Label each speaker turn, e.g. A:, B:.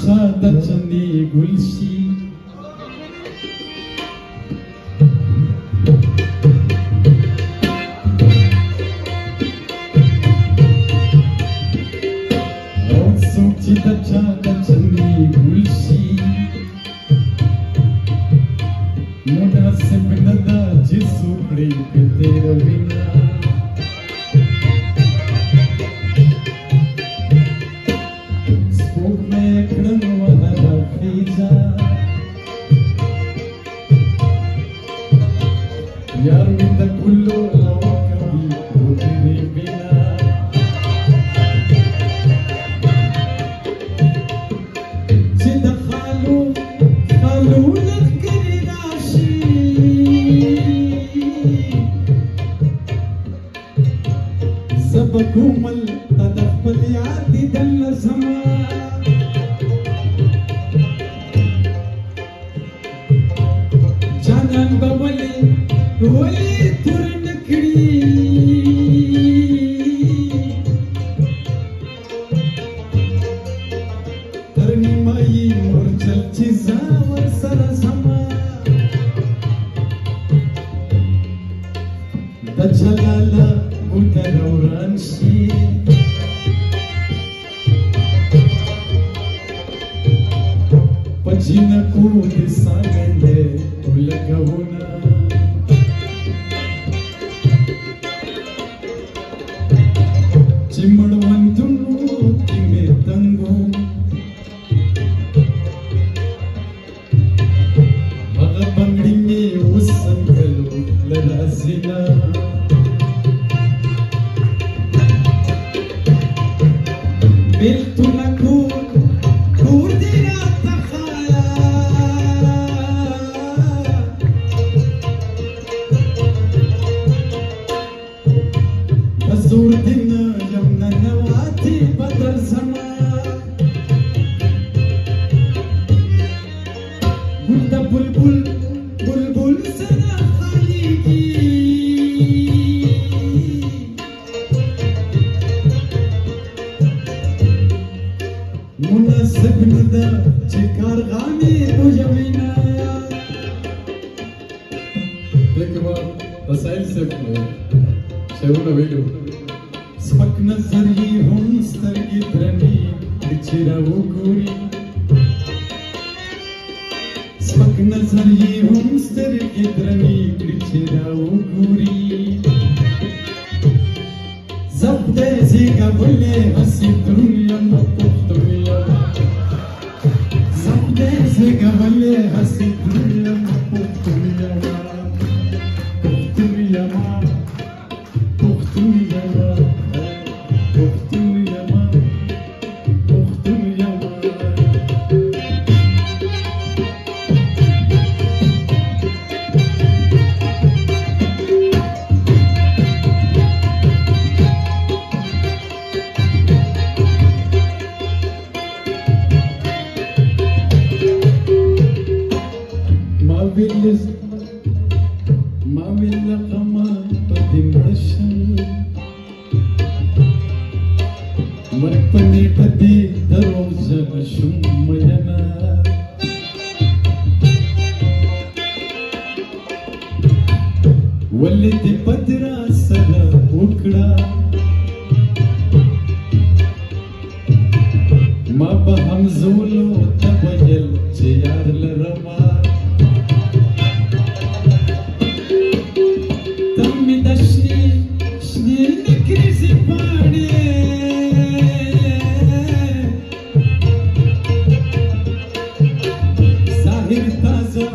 A: چا د چندې ګل شي او څوک چې د چا د چندې ګل شي مناسب نه ده چې څوک پرې تېروينه यार विंद कुल्लो लावा कभी तेरे बिना जिद खालू खालू लखरी राशि सब कोमल तदफल याद दल समा जानन बवले वली तुरनकड़ी तरनी माई मोर चल चिजावर सरसमा दचलाला मुतरौरानशी पचिनको दिसागंडे उलगवना चिमड़वंतुनु तिमे तंगो मग बंगड़ी में उस संगलो लरासिना बिल तू न कूर दिया तखाया हजूर दिन नवाती बदल समा गुलदा बुलबुल बुलबुल सना खाली की मुनासिब नदा चिकार गाने तो यमीना एक बार रसाइल से शेवना वीडियो स्पक नजरी हम स्तरगी द्रनी बिछरा वो गोरी स्पक नजरी हम स्तरगी द्रनी बिछरा वो गोरी ज़ब्ते ज़िगा बोले हसी दुनिया मपुख्तुनिया ज़ब्ते ज़िगा बोले हसी दुनिया मपुख्तुनिया पुख्तुनिया पुख्तुनिया ما باللقما قدم رشن مرقني قدي دروز شم ينا ولدي بدرا سرا وكڑا ما بهم زولو تبيل جيار لرما Zahir taza